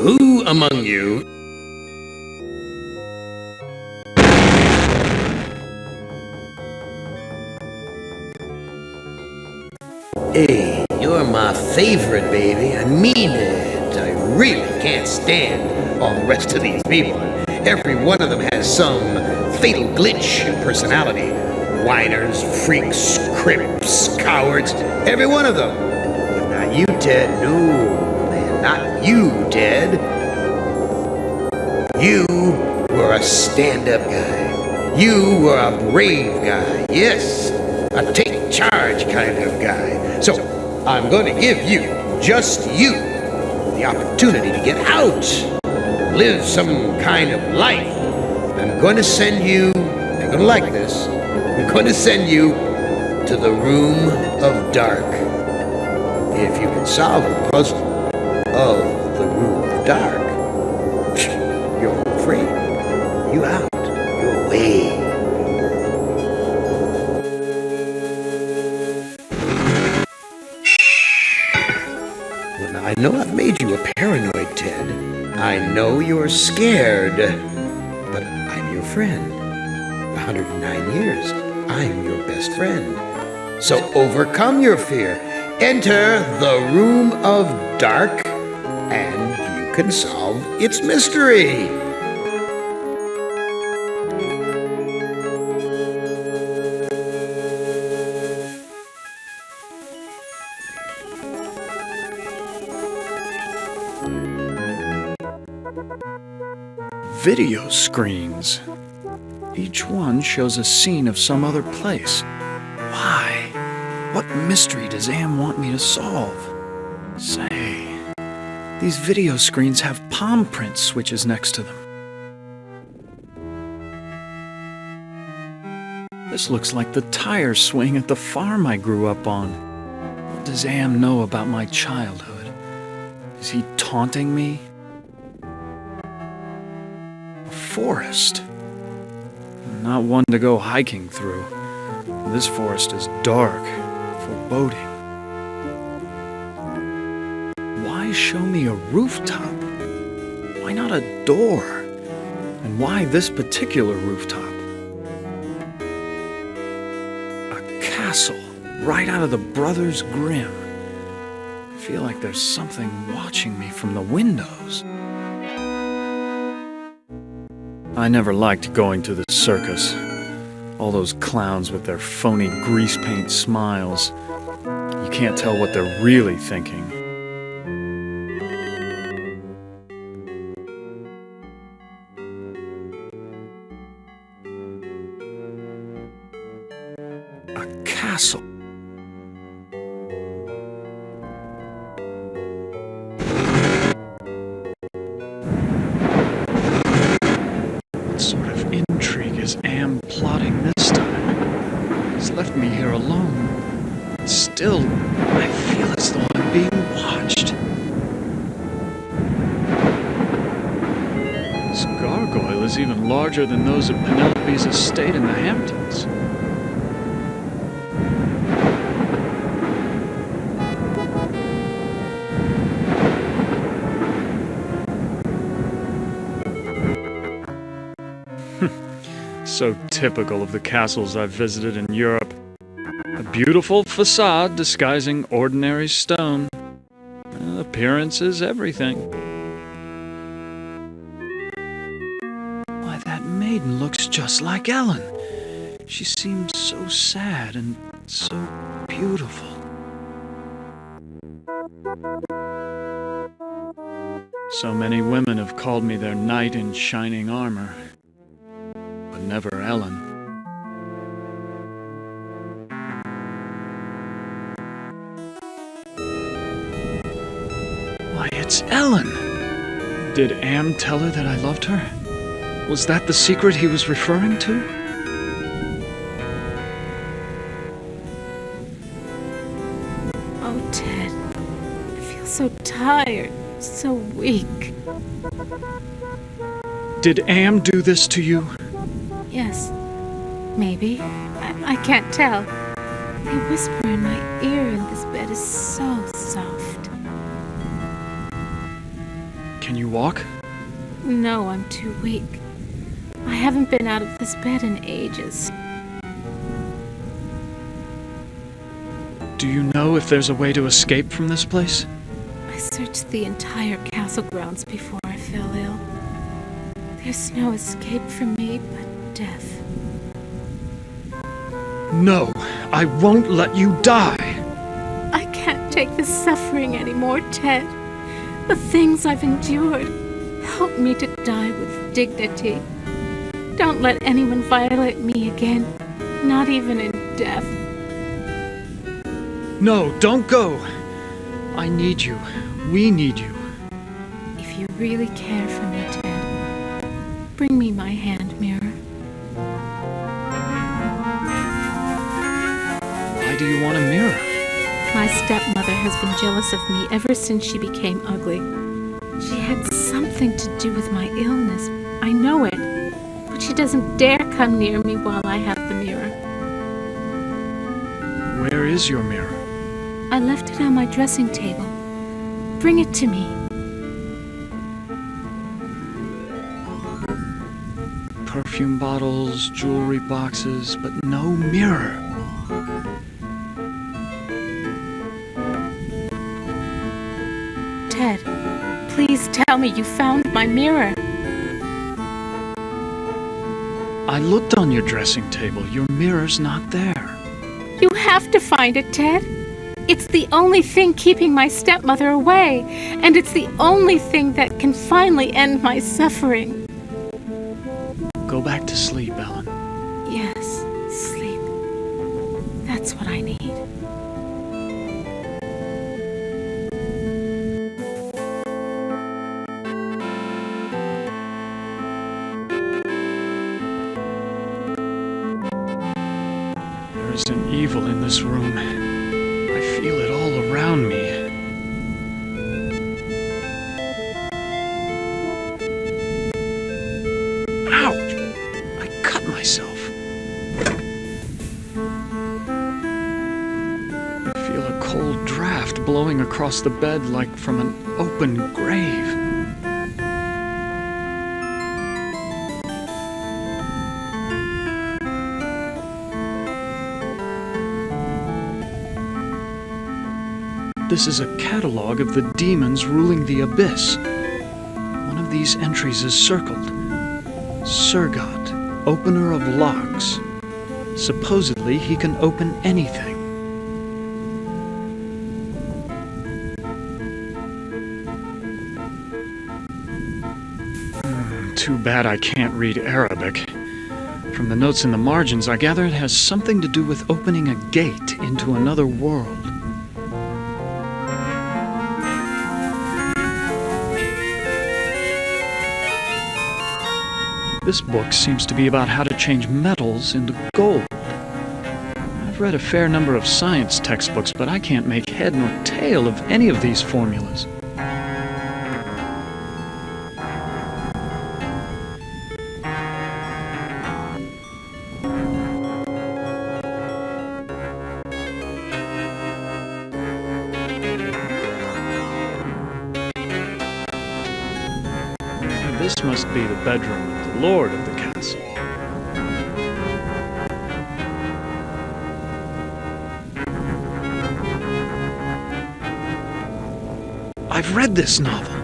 Who among you... Hey, you're my favorite, baby. I mean it. I really can't stand all the rest of these people. Every one of them has some fatal glitch in personality. Whiners, freaks, crimps, cowards. Every one of them. But not you, Ted. No, man, not you, Ted. You were a stand-up guy. You were a brave guy. Yes, a take-charge kind of guy. So, I'm going to give you, just you, the opportunity to get out. Live some kind of life. I'm going to send you, you're going to like this, I'm going to send you to the Room of Dark. If you can solve the puzzle of the Room of Dark, you're free. You out. You're away. Well, now, I know I've made you a paranoid, Ted. I know you're scared, but I'm your friend. 109 years, I'm your best friend. So overcome your fear. Enter the Room of Dark, and you can solve its mystery. Video screens. Each one shows a scene of some other place. Why? What mystery does Am want me to solve? Say, these video screens have palm print switches next to them. This looks like the tire swing at the farm I grew up on. What does Am know about my childhood? Is he taunting me? Forest. Not one to go hiking through. This forest is dark, foreboding. Why show me a rooftop? Why not a door? And why this particular rooftop? A castle, right out of the Brothers Grimm. I feel like there's something watching me from the windows. I never liked going to the circus. All those clowns with their phony grease paint smiles. You can't tell what they're really thinking. A castle. Am plotting this time. He's left me here alone. Still, I feel as though I'm being watched. This gargoyle is even larger than those at Penelope's estate in the Hamptons. So typical of the castles I've visited in Europe. A beautiful facade disguising ordinary stone. Appearance is everything. Why, that maiden looks just like Ellen. She seems so sad and so beautiful. So many women have called me their knight in shining armor. Never Ellen. Why, it's Ellen! Did Am tell her that I loved her? Was that the secret he was referring to? Oh, Ted. I feel so tired, so weak. Did Am do this to you? Yes, maybe. I can't tell. They whisper in my ear and this bed is so soft. Can you walk? No, I'm too weak. I haven't been out of this bed in ages. Do you know if there's a way to escape from this place? I searched the entire castle grounds before I fell ill. There's no escape for me but death. No, I won't let you die! I can't take this suffering anymore, Ted. The things I've endured. Help me to die with dignity. Don't let anyone violate me again, not even in death. No, don't go! I need you. We need you. If you really care for me, Ted, bring me my hand mirror. Why do you want a mirror? My stepmother has been jealous of me ever since she became ugly. She had something to do with my illness. I know it. But she doesn't dare come near me while I have the mirror. Where is your mirror? I left it on my dressing table. Bring it to me. Perfume bottles, jewelry boxes, but no mirror. Ted, please tell me you found my mirror. I looked on your dressing table. Your mirror's not there. You have to find it, Ted. It's the only thing keeping my stepmother away, and it's the only thing that can finally end my suffering. Go back to sleep, Ellen. Yes, sleep. That's what I need. There is an evil in this room. I feel it all around me. Ouch! I cut myself. I feel a cold draft blowing across the bed like from an open grave. This is a catalog of the demons ruling the abyss. One of these entries is circled. Surgot, opener of locks. Supposedly, he can open anything. Too bad I can't read Arabic. From the notes in the margins, I gather it has something to do with opening a gate into another world. This book seems to be about how to change metals into gold. I've read a fair number of science textbooks, but I can't make head nor tail of any of these formulas. This must be the bedroom of the lord of the castle. I've read this novel.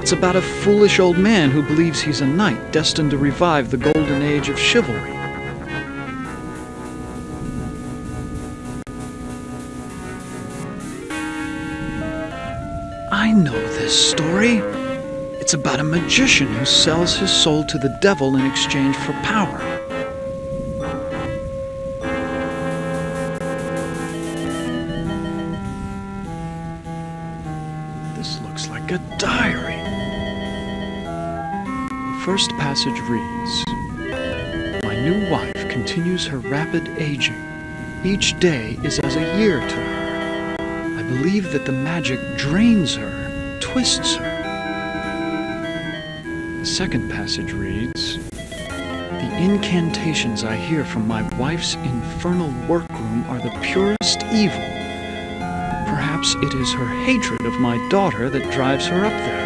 It's about a foolish old man who believes he's a knight destined to revive the golden age of chivalry. I know this story. It's about a magician who sells his soul to the devil in exchange for power. This looks like a diary. The first passage reads, "My new wife continues her rapid aging. Each day is as a year to her. I believe that the magic drains her, twists her." The second passage reads, "The incantations I hear from my wife's infernal workroom are the purest evil. Perhaps it is her hatred of my daughter that drives her up there."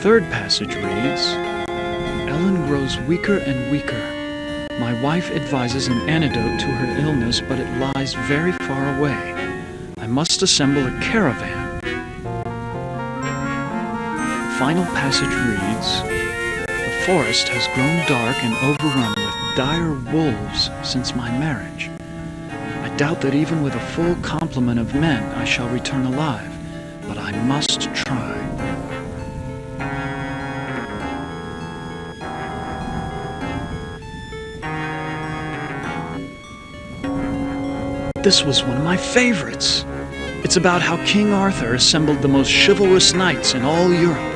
third passage reads, Ellen grows weaker and weaker. My wife advises an antidote to her illness, but it lies very far away. I must assemble a caravan. The final passage reads, The forest has grown dark and overrun with dire wolves since my marriage. I doubt that even with a full complement of men I shall return alive, but I must try. This was one of my favorites. It's about how King Arthur assembled the most chivalrous knights in all Europe.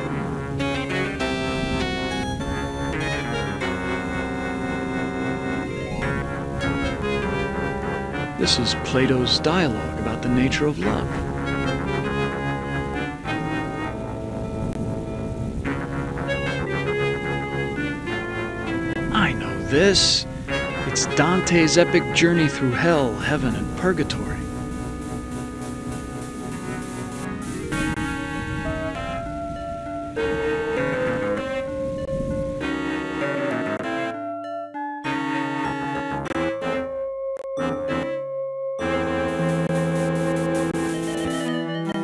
This is Plato's dialogue about the nature of love. I know this. It's Dante's epic journey through hell, heaven, and purgatory.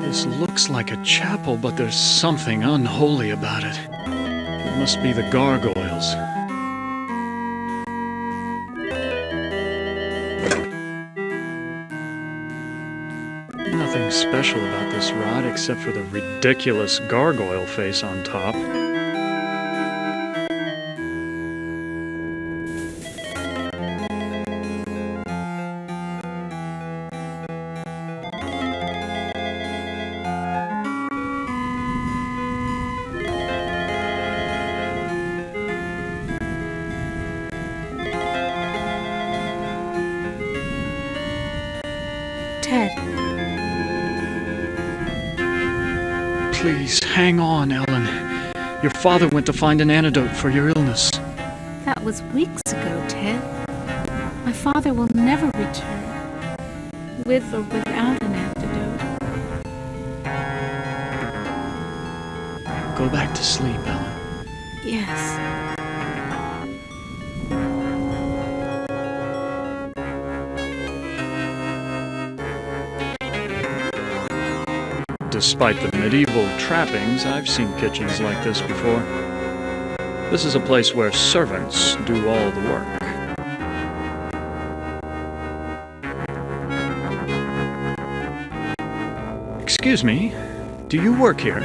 This looks like a chapel, but there's something unholy about it. It must be the gargoyles. Nothing special about this rod except for the ridiculous gargoyle face on top. Ted. Please, hang on, Ellen. Your father went to find an antidote for your illness. That was weeks ago, Ted. My father will never return, with or without an antidote. Go back to sleep, Ellen. Yes. Despite the medieval trappings, I've seen kitchens like this before. This is a place where servants do all the work. Excuse me, do you work here?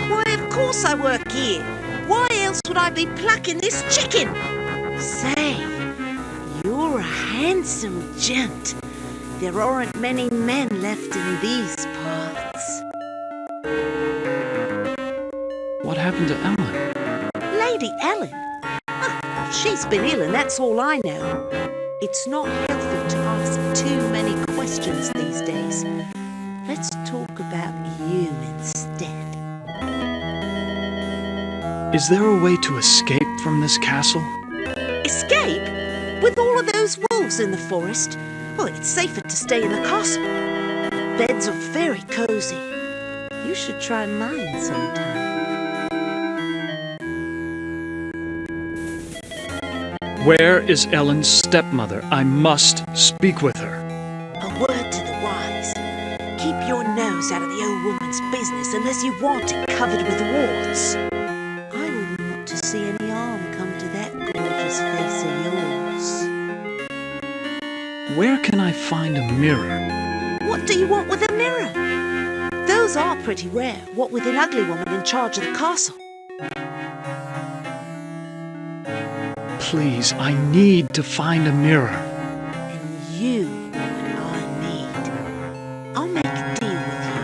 Why, of course I work here. Why else would I be plucking this chicken? Say, you're a handsome gent. There aren't many men left in these parts. What happened to Ellen? Lady Ellen? Oh, she's been ill and that's all I know. It's not helpful to ask too many questions these days. Let's talk about you instead. Is there a way to escape from this castle? Escape? With all of those wolves in the forest? Well, it's safer to stay in the castle. Beds are very cozy. You should try mine sometime. Where is Ellen's stepmother? I must speak with her. A word to the wise. Keep your nose out of the old woman's business unless you want it covered with warts. I wouldn't want to see any harm come to that gorgeous face of yours. Where can I find a mirror? What do you want with a mirror? Those are pretty rare, what with an ugly woman in charge of the castle. Please, I need to find a mirror. And you are what I need. I'll make a deal with you.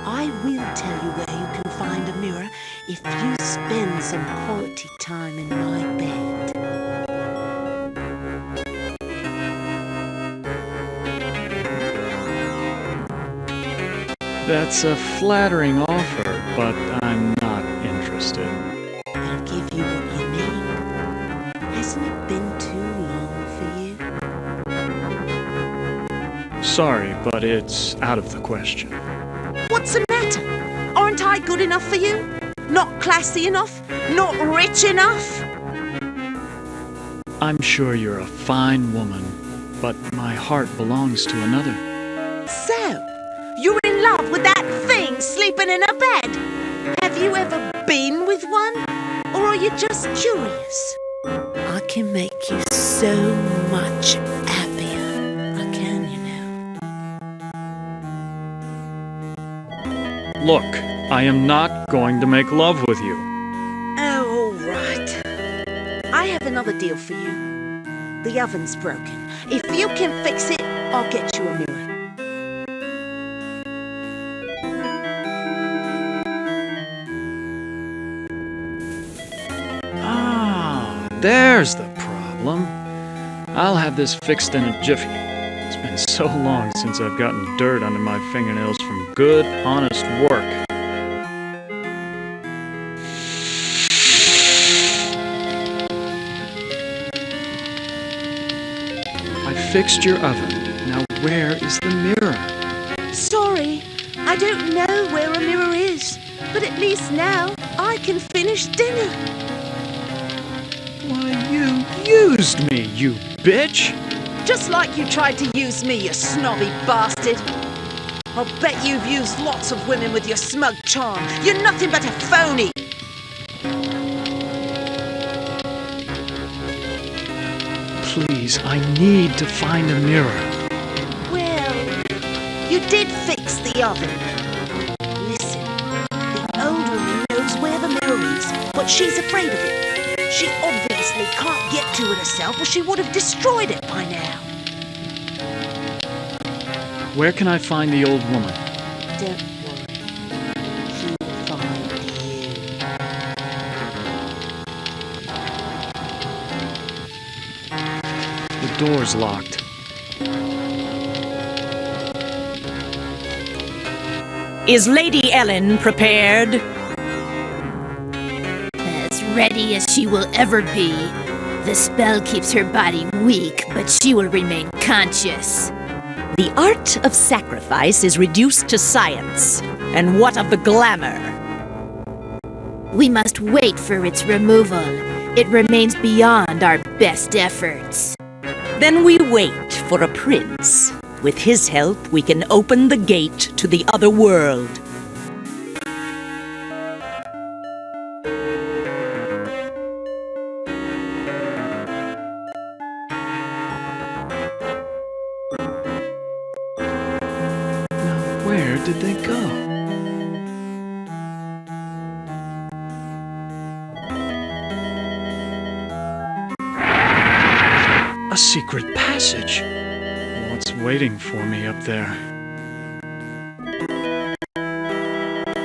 I will tell you where you can find a mirror if you spend some quality time in my bed. That's a flattering offer, but I'm not interested. I'll give you what you need. Hasn't it been too long for you? Sorry, but it's out of the question. What's the matter? Aren't I good enough for you? Not classy enough? Not rich enough? I'm sure you're a fine woman, but my heart belongs to another. So, you're in love with that thing sleeping in a bed? Have you ever been with one? Or are you just curious? I can make you so much happier. I can, you know. Look, I am not going to make love with you. Oh, all right. I have another deal for you. The oven's broken. If you can fix it, I'll get you a mirror. There's the problem. I'll have this fixed in a jiffy. It's been so long since I've gotten dirt under my fingernails from good, honest work. I fixed your oven. Now where is the mirror? Sorry, I don't know where a mirror is. But at least now I can finish dinner. Why, you used me, you bitch! Just like you tried to use me, you snobby bastard. I'll bet you've used lots of women with your smug charm. You're nothing but a phony. Please, I need to find a mirror. Well, you did fix the oven. Listen, the old woman knows where the mirror is, but she's afraid of it. She obviously can't get to it herself, or she would have destroyed it by now. Where can I find the old woman? Don't worry. She'll find you. The door's locked. Is Lady Ellen prepared? As ready as she will ever be. The spell keeps her body weak, but she will remain conscious. The art of sacrifice is reduced to science. And what of the glamour? We must wait for its removal. It remains beyond our best efforts. Then we wait for a prince. With his help, we can open the gate to the other world. Where did they go? A secret passage. What's waiting for me up there?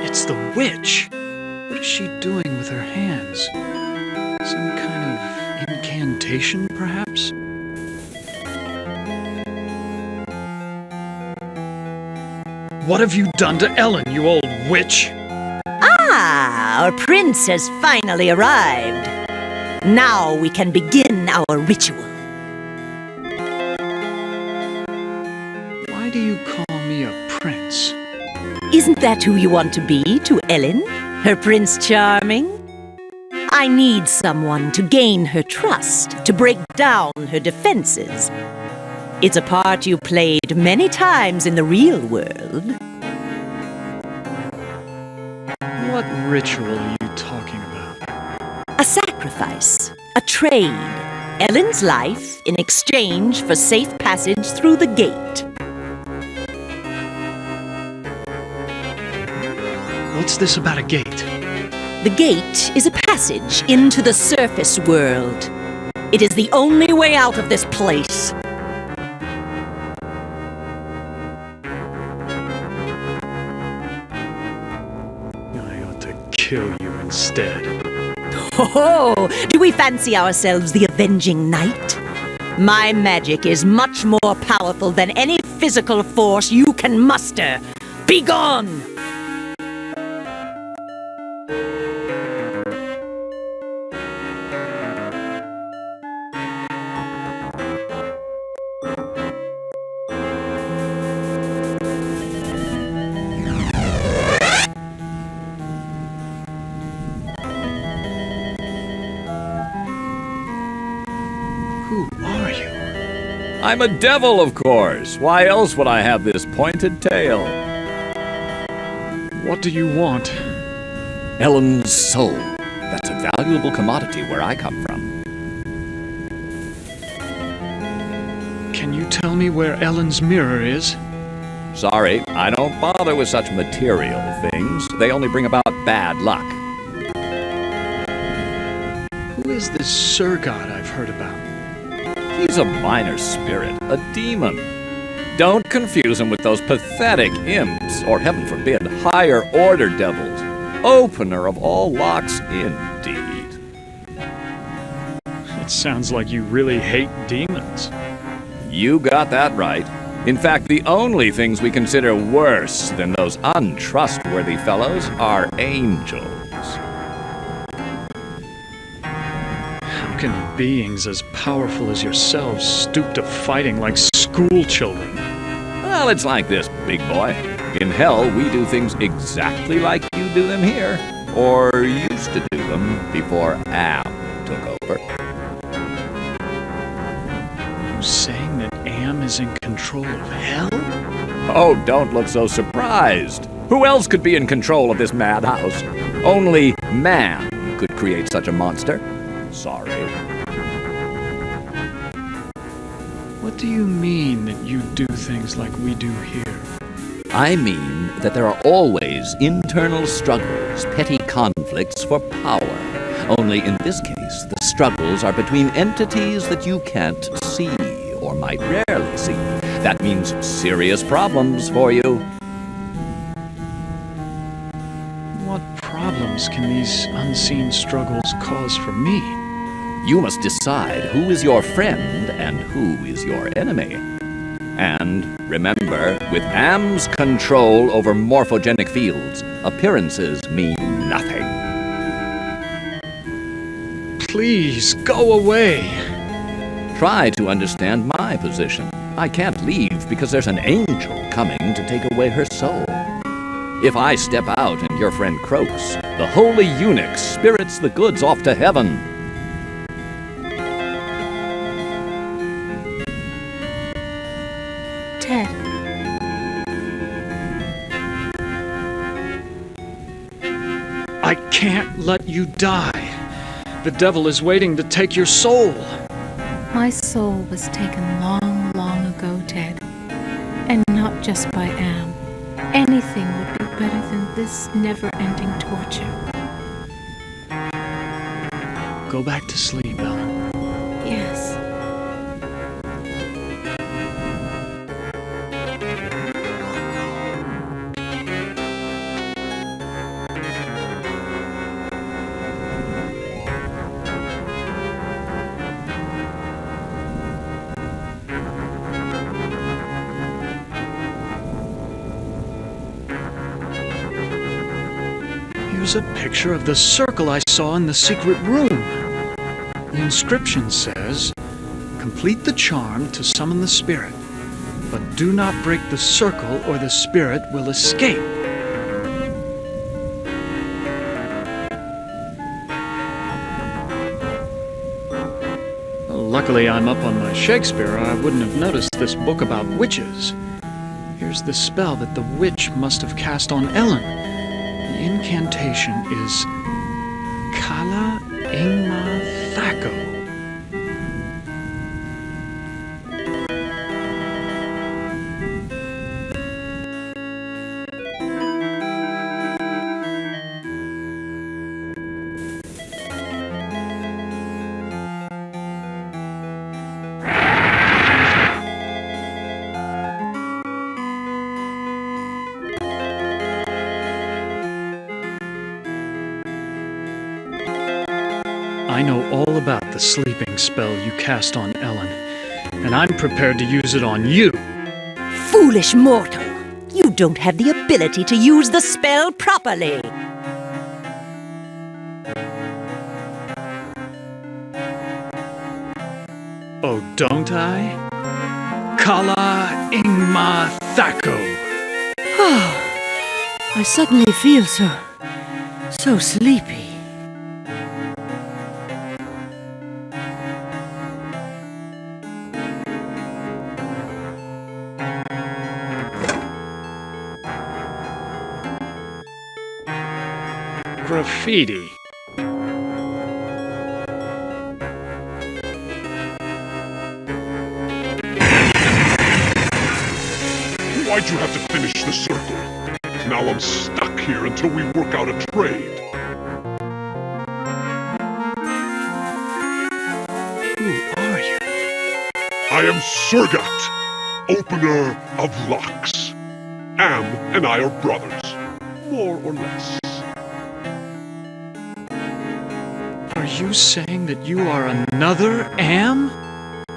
It's the witch. What is she doing with her hands? Some kind of incantation, perhaps? What have you done to Ellen, you old witch? Ah, our prince has finally arrived. Now we can begin our ritual. Why do you call me a prince? Isn't that who you want to be to Ellen, her Prince Charming? I need someone to gain her trust, to break down her defenses. It's a part you played many times in the real world. What ritual are you talking about? A sacrifice, a trade. Ellen's life in exchange for safe passage through the gate. What's this about a gate? The gate is a passage into the surface world. It is the only way out of this place. I ought to kill you instead. Oh, do we fancy ourselves the avenging knight? My magic is much more powerful than any physical force you can muster. Be gone! I'm a devil, of course. Why else would I have this pointed tail? What do you want? Ellen's soul. That's a valuable commodity where I come from. Can you tell me where Ellen's mirror is? Sorry, I don't bother with such material things. They only bring about bad luck. Who is this Sir God I've heard about? He's a minor spirit, a demon. Don't confuse him with those pathetic imps, or heaven forbid, higher order devils. Opener of all locks, indeed. It sounds like you really hate demons. You got that right. In fact, the only things we consider worse than those untrustworthy fellows are angels. How can beings as powerful as yourselves stoop to fighting like school children? Well, it's like this, big boy. In hell, we do things exactly like you do them here, or used to do them before Am took over. You saying that Am is in control of hell? Oh, don't look so surprised. Who else could be in control of this madhouse? Only man could create such a monster. Sorry. What do you mean that you do things like we do here? I mean that there are always internal struggles, petty conflicts for power. Only in this case, the struggles are between entities that you can't see, or might rarely see. That means serious problems for you. What problems can these unseen struggles cause for me? You must decide who is your friend and who is your enemy. And remember, with Am's control over morphogenic fields, appearances mean nothing. Please, go away! Try to understand my position. I can't leave because there's an angel coming to take away her soul. If I step out and your friend croaks, the holy eunuch spirits the goods off to heaven. Ted, I can't let you die. The devil is waiting to take your soul. my soul was taken long, long ago, Ted. And not just by Am. Anything would be better than this never-ending torture. Go back to sleep, Ellen. Yes. Here's a picture of the circle I saw in the secret room. The inscription says, "Complete the charm to summon the spirit, but do not break the circle or the spirit will escape." Luckily, I'm up on my Shakespeare, or I wouldn't have noticed this book about witches. Here's the spell that the witch must have cast on Ellen. The incantation is Kala Ingma Thako. I know all about the sleeping spell you cast on Ellen, and I'm prepared to use it on you. Foolish mortal! You don't have the ability to use the spell properly. Oh, don't I? Kala Ingma Thako. I suddenly feel so sleepy. graffiti. Why'd you have to finish the circle? Now I'm stuck here until we work out a trade. Who are you? I am Surgat, opener of locks. Am and I are brothers, more or less. Are you saying that you are another Am?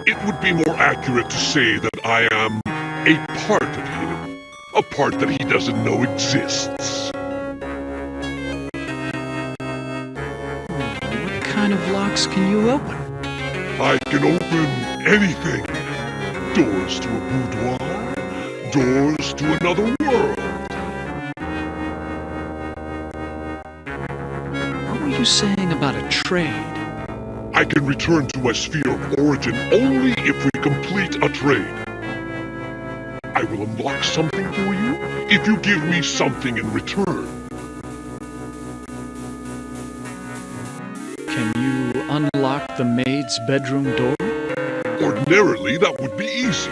It would be more accurate to say that I am a part of him. A part that he doesn't know exists. What kind of locks can you open? I can open anything. Doors to a boudoir, doors to another world. What were you saying about a trade? I can return to my sphere of origin only if we complete a trade. I will unlock something for you if you give me something in return. Can you unlock the maid's bedroom door? Ordinarily, that would be easy,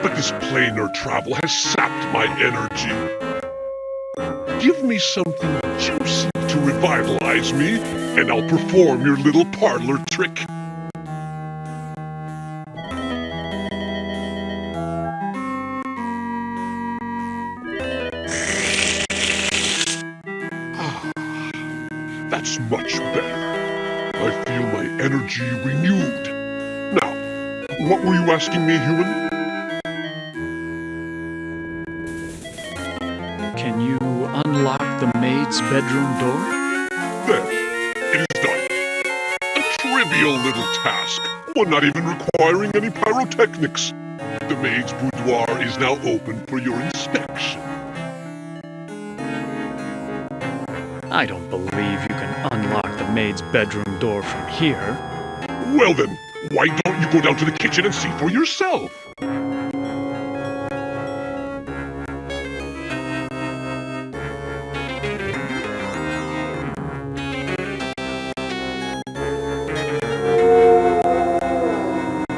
but this planar travel has sapped my energy. Give me something juicy to revitalize me, and I'll perform your little parlor trick. That's much better. I feel my energy renewed. Now, what were you asking me, human? Can you unlock the maid's bedroom door? There, it is done. A trivial little task, one not even requiring any pyrotechnics. The maid's boudoir is now open for your inspection. I don't believe you can unlock the maid's bedroom door from here. Well then, why don't you go down to the kitchen and see for yourself?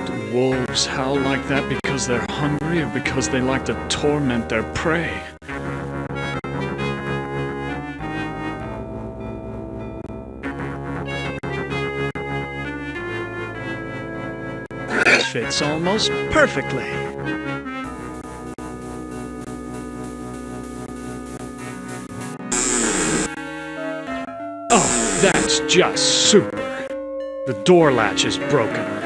Do wolves howl like that because they're hungry or because they like to torment their prey? Fits almost perfectly. Oh, that's just super. The door latch is broken.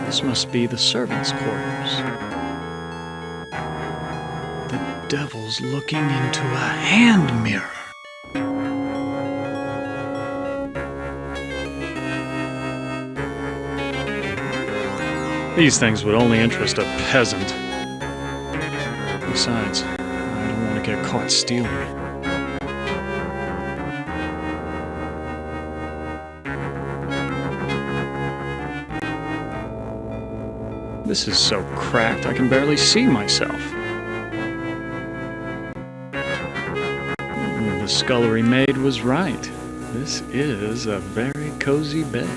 This must be the servants' quarters. The devil's looking into a hand mirror. These things would only interest a peasant. Besides, I don't want to get caught stealing. This is so cracked I can barely see myself. The scullery maid was right. This is a very cozy bed.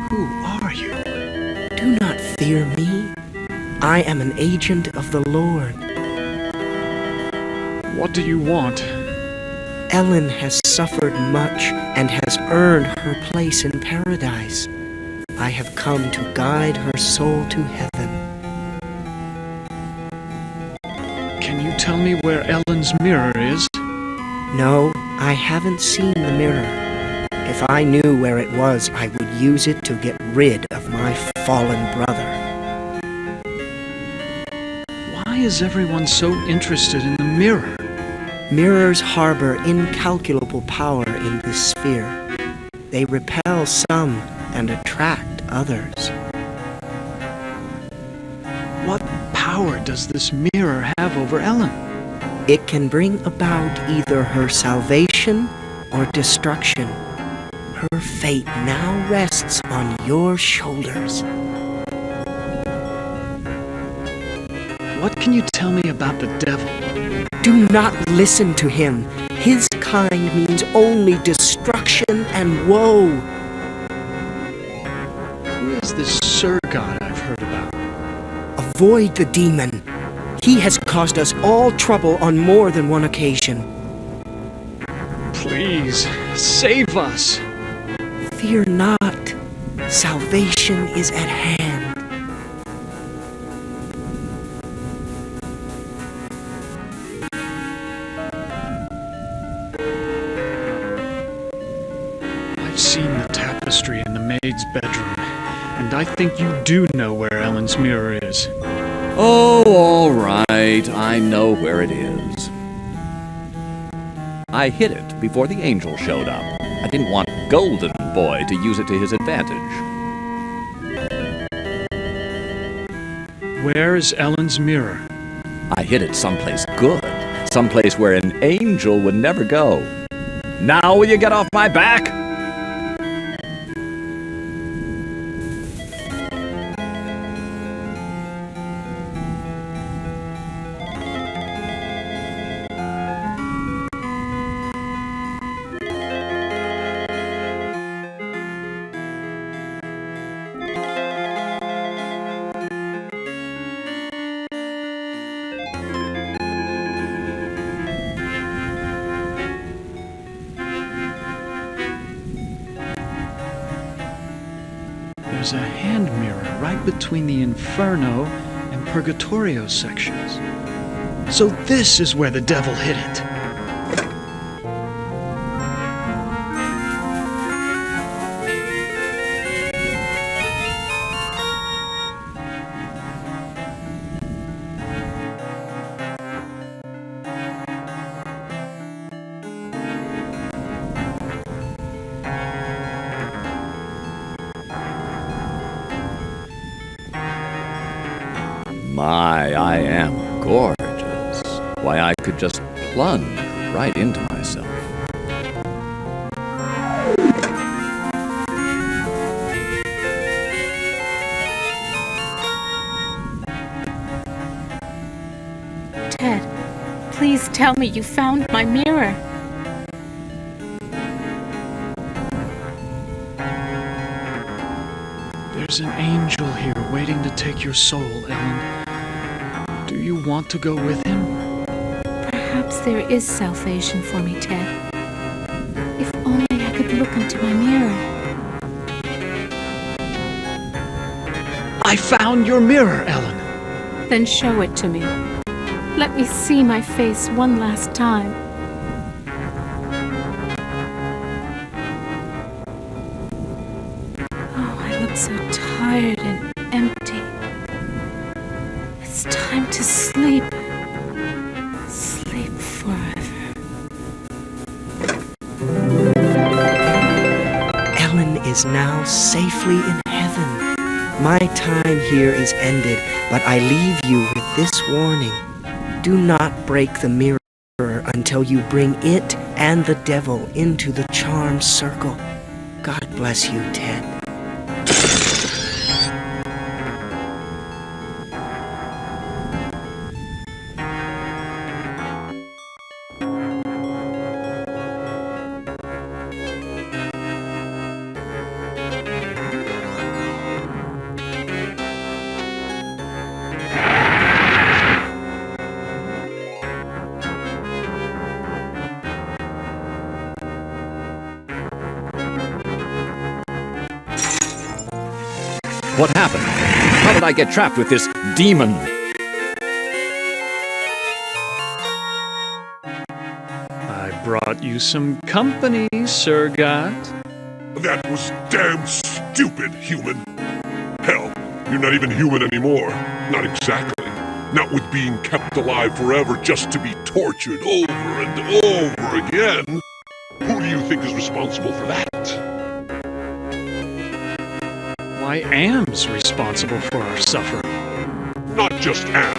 Who are you? Do not fear me. I am an agent of the Lord. What do you want? Ellen has suffered much and has earned her place in paradise. I have come to guide her soul to heaven. Can you tell me where Ellen's mirror is? No, I haven't seen the mirror. If I knew where it was, I would use it to get rid of my fallen brother. Why is everyone so interested in the mirror? Mirrors harbor incalculable power in this sphere. They repel some and attract others. What power does this mirror have over Ellen? It can bring about either her salvation or destruction. Her fate now rests on your shoulders. What can you tell me about the devil? Do not listen to him. His kind means only destruction and woe. Who is this Sir God I've heard about? Avoid the demon. He has caused us all trouble on more than one occasion. Please, save us! Fear not. Salvation is at hand. I've seen the tapestry in the maid's bedroom, and I think you do know where Ellen's mirror is. Oh, all right. I know where it is. I hid it before the angel showed up. I didn't want Golden Boy to use it to his advantage. Where is Ellen's mirror? I hid it someplace good. Someplace where an angel would never go. Now will you get off my back? There's a hand mirror right between the Inferno and Purgatorio sections. So this is where the devil hid it. My, I am gorgeous. Why, I could just plunge right into myself. Ted, please tell me you found my mirror. There's an angel here waiting to take your soul, Ellen. Do you want to go with him? Perhaps there is salvation for me, Ted. If only I could look into my mirror. I found your mirror, Ellen. Then show it to me. Let me see my face one last time. Oh, I look so tired and empty. It's time to sleep. Sleep forever. Ellen is now safely in heaven. My time here is ended, but I leave you with this warning. Do not break the mirror until you bring it and the devil into the charmed circle. God bless you, Ted. What happened? How did I get trapped with this demon? I I brought you some company, Sir Got. That was damn stupid, human. Hell, you're not even human anymore. Not exactly. Not with being kept alive forever just to be tortured over and over again. Who do you think is responsible for that? Why, Am's responsible for our suffering. Not just Am.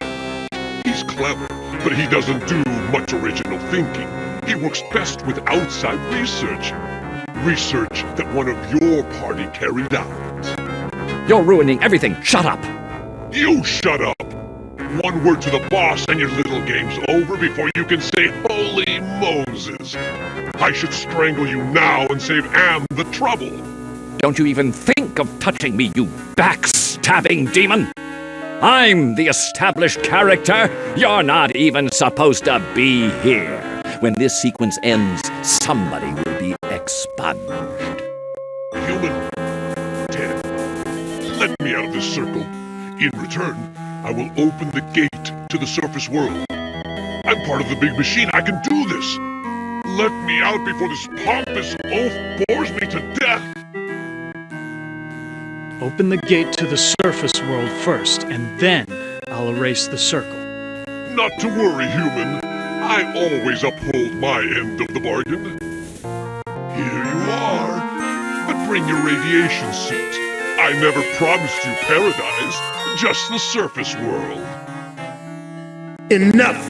He's clever, but he doesn't do much original thinking. He works best with outside research. Research that one of your party carried out. You're ruining everything. Shut up! You shut up! One word to the boss and your little game's over before you can say holy Moses. I should strangle you now and save Am the trouble. Don't you even think of touching me, you backstabbing demon! I'm the established character. You're not even supposed to be here. When this sequence ends, somebody will be expunged. Human, Ted, let me out of this circle. In return, I will open the gate to the surface world. I'm part of the big machine. I can do this. Let me out before this pompous oaf bores me to death. Open the gate to the surface world first, and then I'll erase the circle. Not to worry, human. I always uphold my end of the bargain. Here you are. But bring your radiation suit. I never promised you paradise, just the surface world. Enough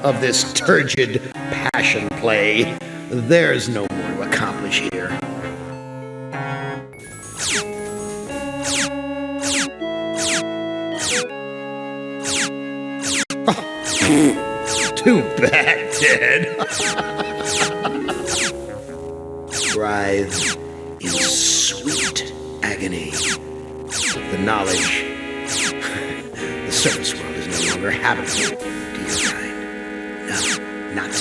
of this turgid passion play. There's no more to accomplish here. Too bad, Ted. Writhe in sweet agony. The knowledge the surface world is no longer habitable to your kind. No, not